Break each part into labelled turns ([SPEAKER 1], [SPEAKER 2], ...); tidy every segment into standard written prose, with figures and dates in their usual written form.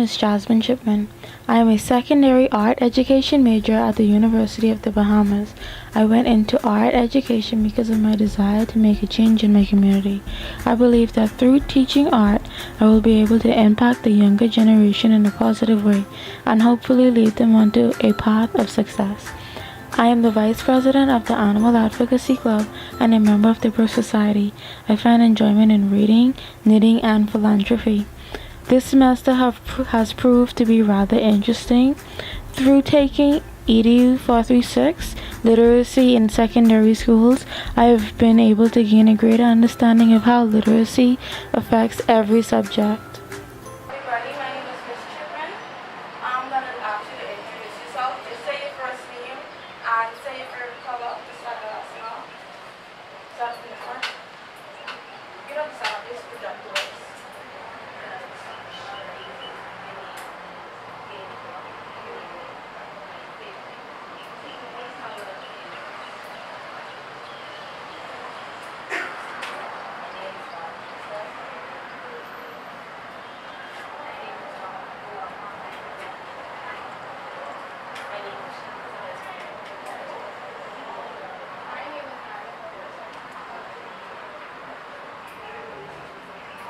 [SPEAKER 1] is Jasmine Chipman. I am a secondary art education major at the University of the Bahamas. I went into art education because of my desire to make a change in my community. I believe that through teaching art, I will be able to impact the younger generation in a positive way and hopefully lead them onto a path of success. I am the Vice President of the Animal Advocacy Club and a member of the Brook Society. I find enjoyment in reading, knitting, and philanthropy. This semester has proved to be rather interesting. Through taking EDU 436, literacy in secondary schools, I have been able to gain a greater understanding of how literacy affects every subject.
[SPEAKER 2] Everybody, my name is Miss Chipman. I'm going to ask you to introduce yourself. Just say your first name and say your favorite color to start the lesson off. Start from the front. You don't sound, just project the words.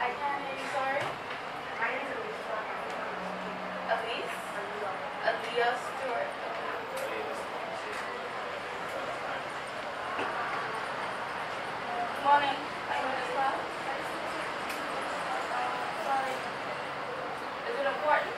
[SPEAKER 2] I can't hear you, sorry. My name is Elise. Aaliyah Stewart. Good morning. My name is Bob. Sorry. Is it important?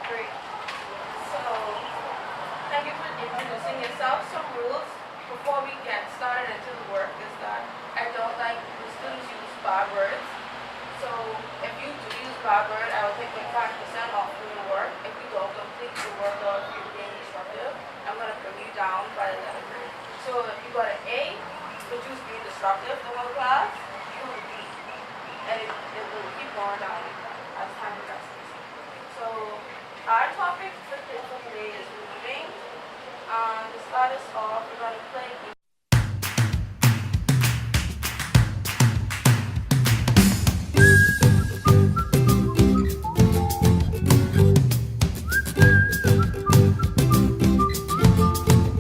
[SPEAKER 2] Great. So, thank you for introducing yourself. Some rules before we get started into the work is that I don't like the students use bad words. So, if you do use bad words, I will take like 5% off from your work. If you don't complete the work or if you're being disruptive, I'm going to bring you down by the 11th grade. So, if you got an A, which is being disruptive the whole class, you will B. And it will keep going down as time progresses. So, our topic for today is moving. To start us off, we're going to play.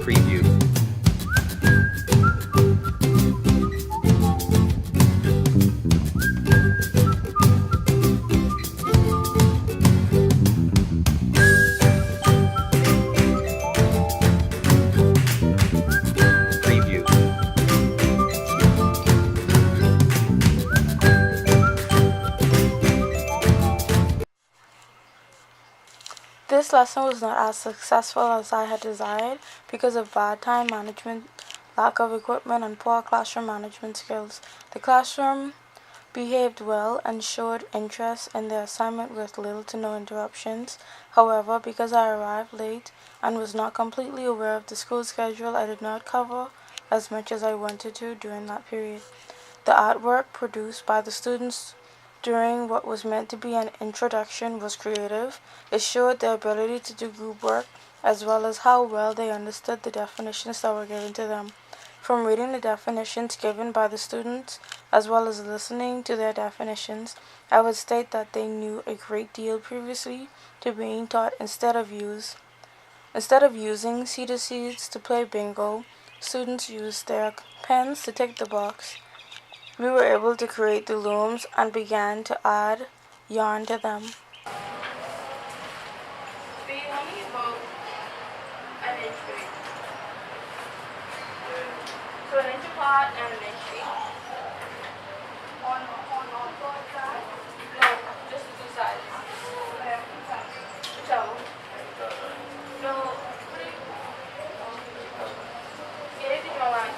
[SPEAKER 3] Preview. Preview.
[SPEAKER 1] This lesson was not as successful as I had desired because of bad time management, lack of equipment, and poor classroom management skills. The classroom behaved well and showed interest in the assignment with little to no interruptions. However, because I arrived late and was not completely aware of the school schedule, I did not cover as much as I wanted to during that period. The artwork produced by the students during what was meant to be an introduction was creative. It showed their ability to do group work as well as how well they understood the definitions that were given to them. From reading the definitions given by the students as well as listening to their definitions, I would state that they knew a great deal previously to being taught instead of using cedar seeds to play bingo, students used their pens to tick the box. We were able to create the looms and began to add yarn to them.
[SPEAKER 2] Be only about an inch big. So an inch apart and an inch big. On both sides? No, just the two sides. Whichever. No, put it. Get it in your line.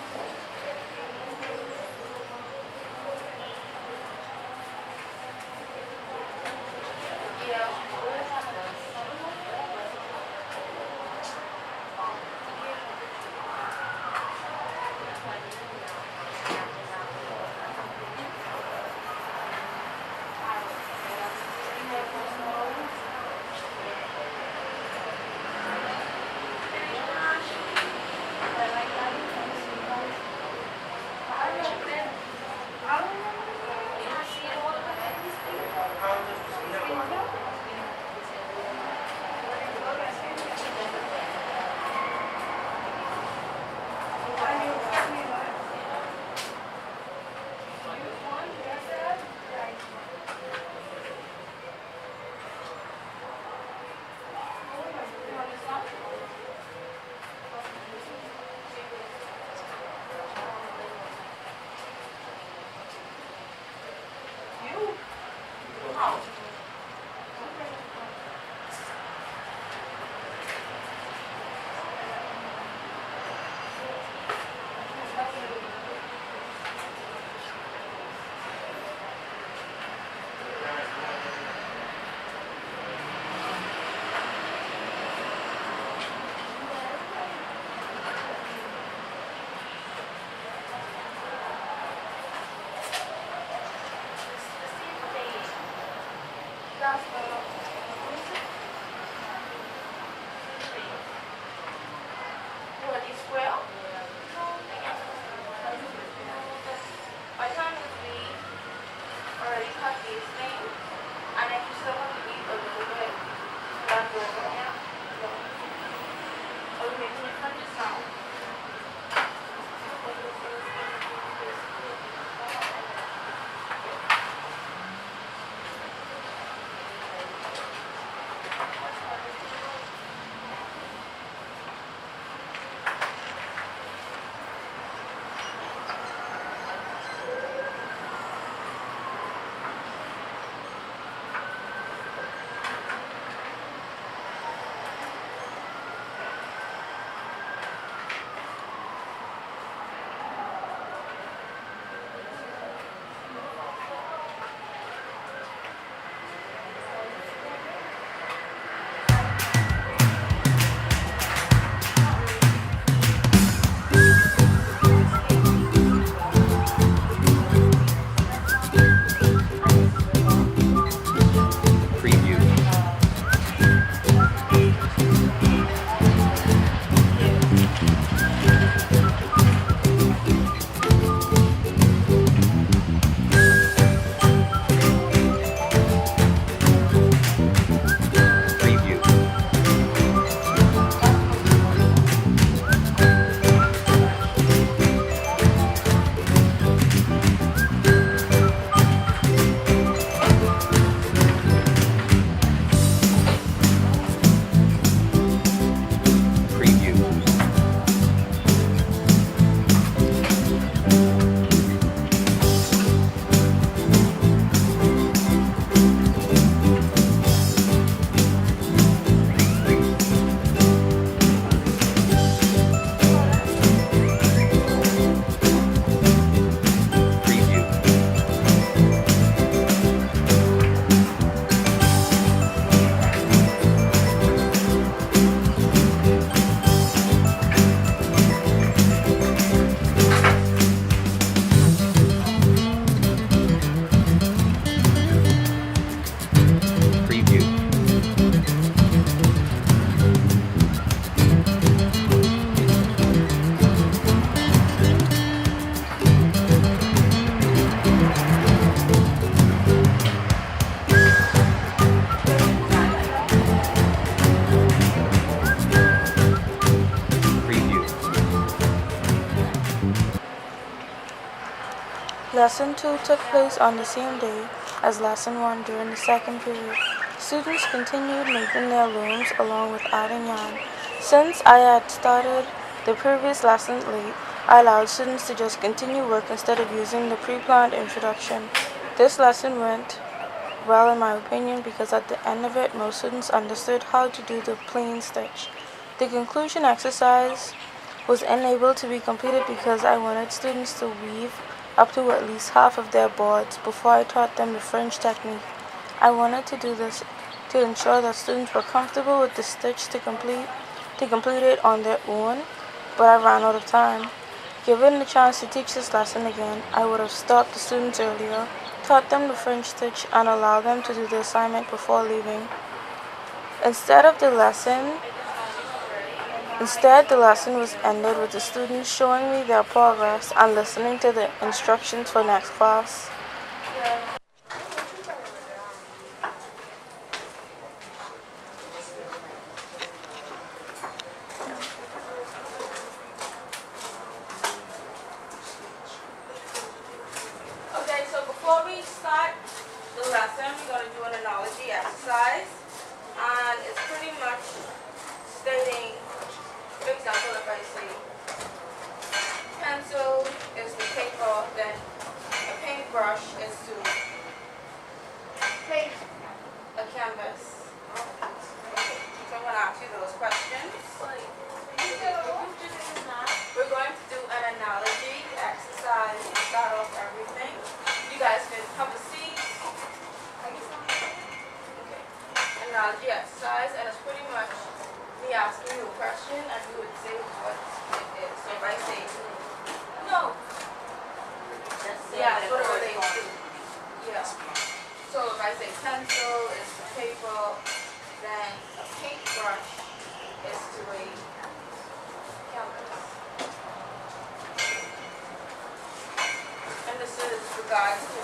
[SPEAKER 2] What, you square? By the time we already cut these things, and then you still have to eat a little bit left over. Are we making it cut this now?
[SPEAKER 3] Preview. Preview. Preview. Preview. Preview. Preview.
[SPEAKER 1] Lesson 2 took place on the same day as Lesson 1 during the second period. Students continued making their looms along with adding yarn. Since I had started the previous lesson late, I allowed students to just continue work instead of using the pre-planned introduction. This lesson went well in my opinion because at the end of it, most students understood how to do the plain stitch. The conclusion exercise was unable to be completed because I wanted students to weave up to at least half of their boards before I taught them the fringe technique. I wanted to do this to ensure that students were comfortable with the stitch to complete it on their own, but I ran out of time. Given the chance to teach this lesson again, I would have stopped the students earlier, taught them the fringe stitch, and allowed them to do the assignment before leaving. Instead, the lesson was ended with the students showing me their progress and listening to the instructions for next class.
[SPEAKER 2] Okay, so before we start the lesson, we're going to do an analogy exercise. And it's pretty much stating, for example, if I say pencil is the paper, then a paintbrush is to paint a canvas. So I'm going to ask you those questions. We're going to do an analogy exercise to start off everything. You guys can have a seat. Okay. Analogy exercise, and it's pretty much me asking you a question and you would say what it is. So if I say, no. Yeah, what it relates to. Yeah. So if I say pencil is to paper, then a paintbrush is to a canvas. And this is regards to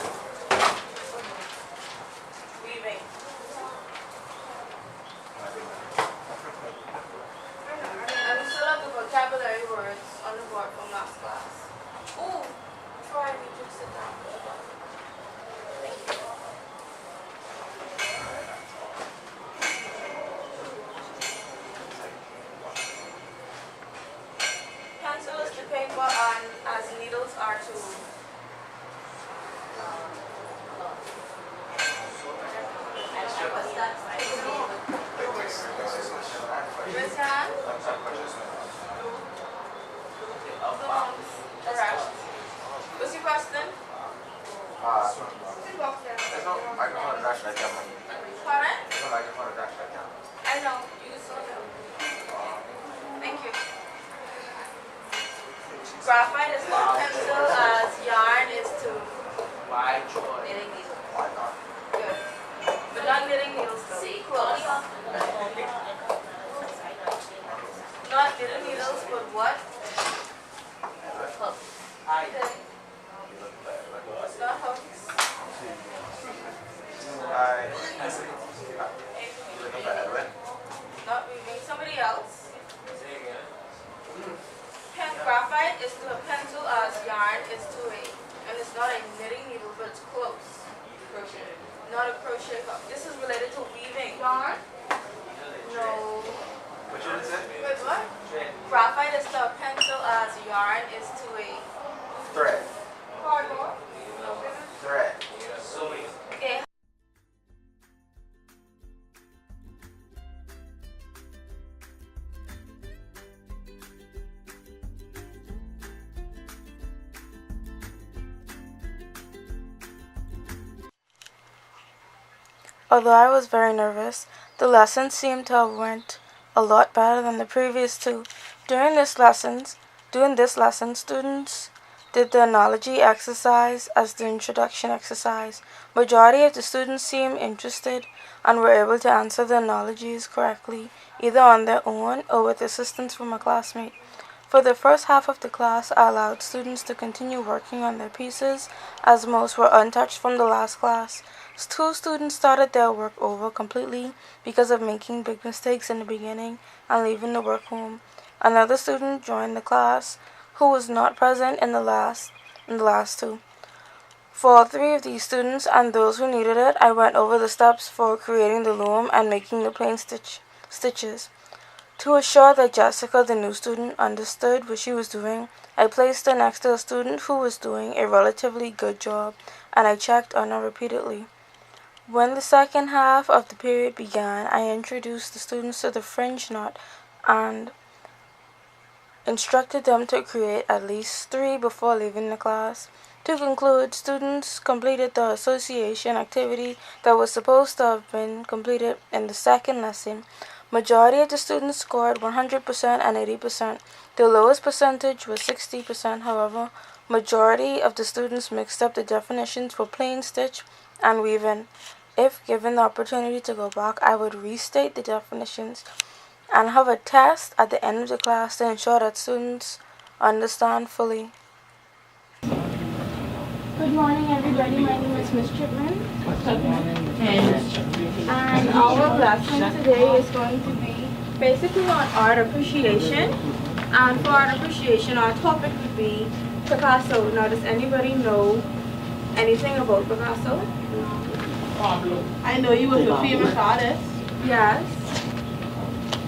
[SPEAKER 2] weaving. And we still have the vocabulary words on the board from last class. Ooh, Troy, we should sit down. Thank you. Pencil is to paper and as needles are to Raise your hand. Correct. What's your question?
[SPEAKER 4] There's no microphone attached right there.
[SPEAKER 2] Pardon?
[SPEAKER 4] There's no microphone attached right now.
[SPEAKER 2] I know. You can slow down. Thank you. Graphite is to pencil as yarn is to
[SPEAKER 4] Why joy? Why not?
[SPEAKER 2] good. But not knitting needles though. Close. Not knitting needles, but what?
[SPEAKER 4] I.
[SPEAKER 2] Okay.
[SPEAKER 4] You look bad.
[SPEAKER 2] It's not hooks.
[SPEAKER 4] I. You look bad. What?
[SPEAKER 2] Not weaving. Somebody else. Graphite is to a pencil as yarn is to a, and it's not a knitting needle, but it's close. Crochet. Not a crochet hook. This is related to weaving. Yarn? No.
[SPEAKER 4] What you said?
[SPEAKER 2] Wait, what? Graphite is to a pencil as yarn is to a
[SPEAKER 4] Thread.
[SPEAKER 2] cardboard.
[SPEAKER 4] Thread.
[SPEAKER 2] Okay.
[SPEAKER 1] Although I was very nervous, the lesson seemed to have went a lot better than the previous two. During this lesson, students did the analogy exercise as the introduction exercise. Majority of the students seemed interested and were able to answer the analogies correctly, either on their own or with assistance from a classmate. For the first half of the class, I allowed students to continue working on their pieces, as most were untouched from the last class. Two students started their work over completely because of making big mistakes in the beginning and leaving the work home. Another student joined the class who was not present in the last two. For all three of these students and those who needed it, I went over the steps for creating the loom and making the plain stitches. To assure that Jessica, the new student, understood what she was doing, I placed her next to a student who was doing a relatively good job, and I checked on her repeatedly. When the second half of the period began, I introduced the students to the fringe knot and instructed them to create at least 3 before leaving the class. To conclude, students completed the association activity that was supposed to have been completed in the second lesson. Majority of the students scored 100% and 80%. The lowest percentage was 60%, however. Majority of the students mixed up the definitions for plain stitch and weaving. If given the opportunity to go back, I would restate the definitions and have a test at the end of the class to ensure that students understand fully.
[SPEAKER 5] Good morning, everybody. My name is Ms. Chipman. And our lesson today is going to be basically on art appreciation. And for art appreciation, our topic would be Picasso. Now, does anybody know anything about Picasso?
[SPEAKER 6] I know you was a famous artist.
[SPEAKER 5] Yes.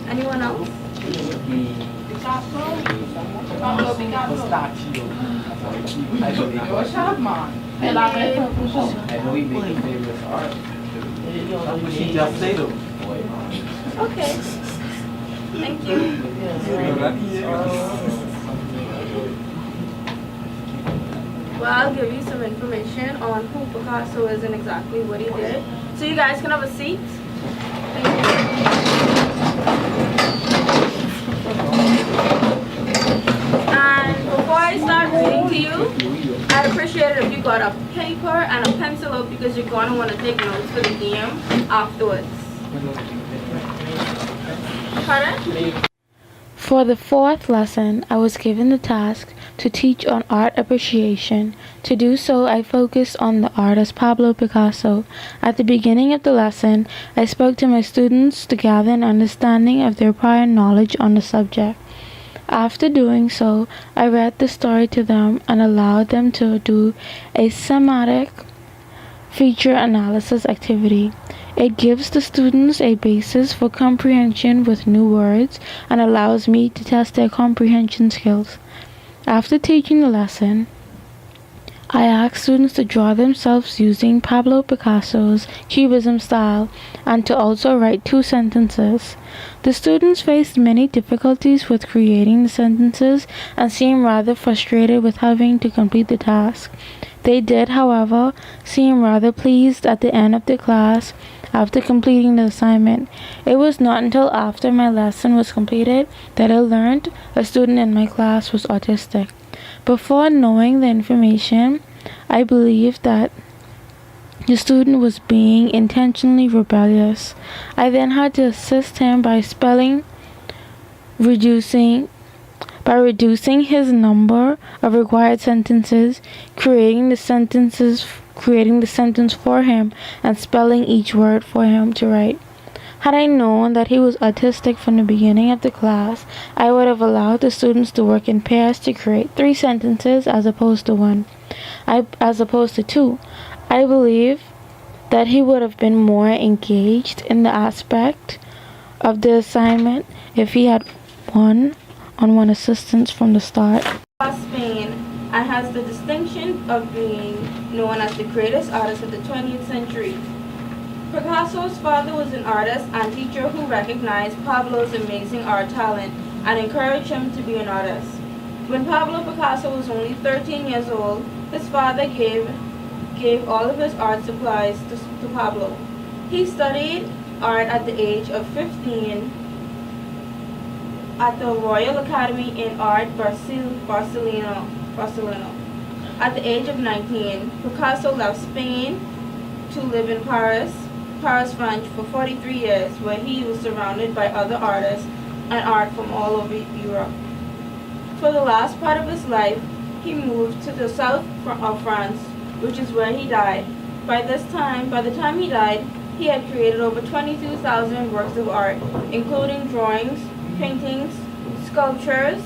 [SPEAKER 5] Anyone else?
[SPEAKER 6] Picasso. You're a sharp man.
[SPEAKER 7] I know he made your favorite art. What she just say though?
[SPEAKER 5] Okay. Thank you. Well, I'll give you some information on who Picasso is and exactly what he did. So you guys can have a seat. Thank you. And before I start reading to you, I'd appreciate it if you got a paper and a pencil out because you're going to want to take notes for the game afterwards. Pardon?
[SPEAKER 1] For the fourth lesson, I was given the task to teach on art appreciation. To do so, I focused on the artist Pablo Picasso. At the beginning of the lesson, I spoke to my students to gather an understanding of their prior knowledge on the subject. After doing so, I read the story to them and allowed them to do a semantic feature analysis activity. It gives the students a basis for comprehension with new words and allows me to test their comprehension skills. After teaching the lesson, I asked students to draw themselves using Pablo Picasso's Cubism style and to also write 2 sentences. The students faced many difficulties with creating the sentences and seemed rather frustrated with having to complete the task. They did, however, seem rather pleased at the end of the class after completing the assignment. It was not until after my lesson was completed that I learned a student in my class was autistic. Before knowing the information, I believed that the student was being intentionally rebellious. I then had to assist him by reducing his number of required sentences, creating the sentence for him, and spelling each word for him to write. Had I known that he was autistic from the beginning of the class, I would have allowed the students to work in pairs to create 3 sentences as opposed to 2. I believe that he would have been more engaged in the aspect of the assignment if he had one-on-one assistance from the start.
[SPEAKER 5] Spain and has the distinction of being known as the greatest artist of the 20th century. Picasso's father was an artist and teacher who recognized Pablo's amazing art talent and encouraged him to be an artist. When Pablo Picasso was only 13 years old, his father gave all of his art supplies to Pablo. He studied art at the age of 15 at the Royal Academy in Art, Barcelona. At the age of 19, Picasso left Spain to live in Paris, France for 43 years, where he was surrounded by other artists and art from all over Europe. For the last part of his life, he moved to the south of France, which is where he died. By the time he died, he had created over 22,000 works of art, including drawings, paintings, sculptures,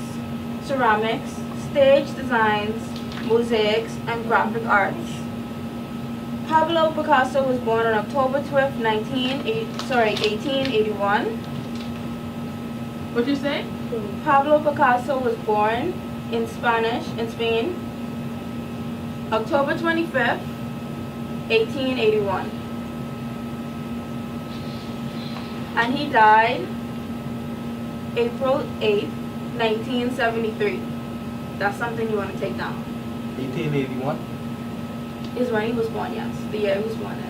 [SPEAKER 5] ceramics, stage designs, mosaics, and graphic arts. Pablo Picasso was born on October 12, 1881.
[SPEAKER 6] What you say?
[SPEAKER 5] Pablo Picasso was born in Spain, October 25th, 1881. And he died April 8th, 1973. That's something you want to take down.
[SPEAKER 7] 1881?
[SPEAKER 5] Is when he was born, yes. The year he was born in.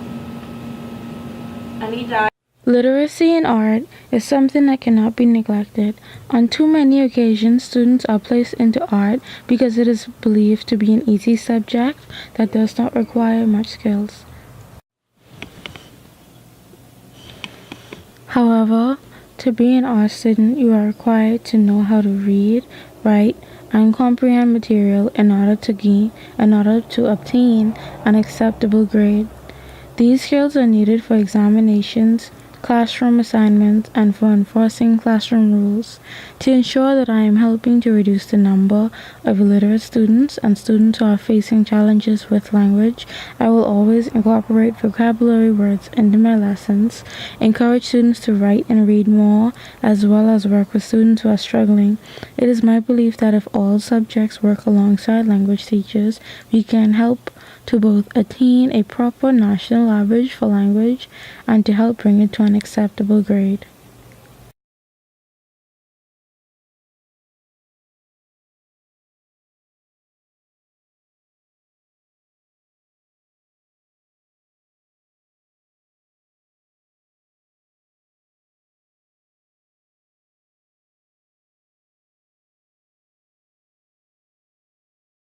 [SPEAKER 5] And he died.
[SPEAKER 1] Literacy in art is something that cannot be neglected. On too many occasions, students are placed into art because it is believed to be an easy subject that does not require much skills. However, to be an art student, you are required to know how to read, write, and comprehend material in order to obtain an acceptable grade. These skills are needed for examinations, classroom assignments, and for enforcing classroom rules. To ensure that I am helping to reduce the number of illiterate students and students who are facing challenges with language, I will always incorporate vocabulary words into my lessons, encourage students to write and read more, as well as work with students who are struggling. It is my belief that if all subjects work alongside language teachers, we can help to both attain a proper national average for language and to help bring it to an acceptable grade.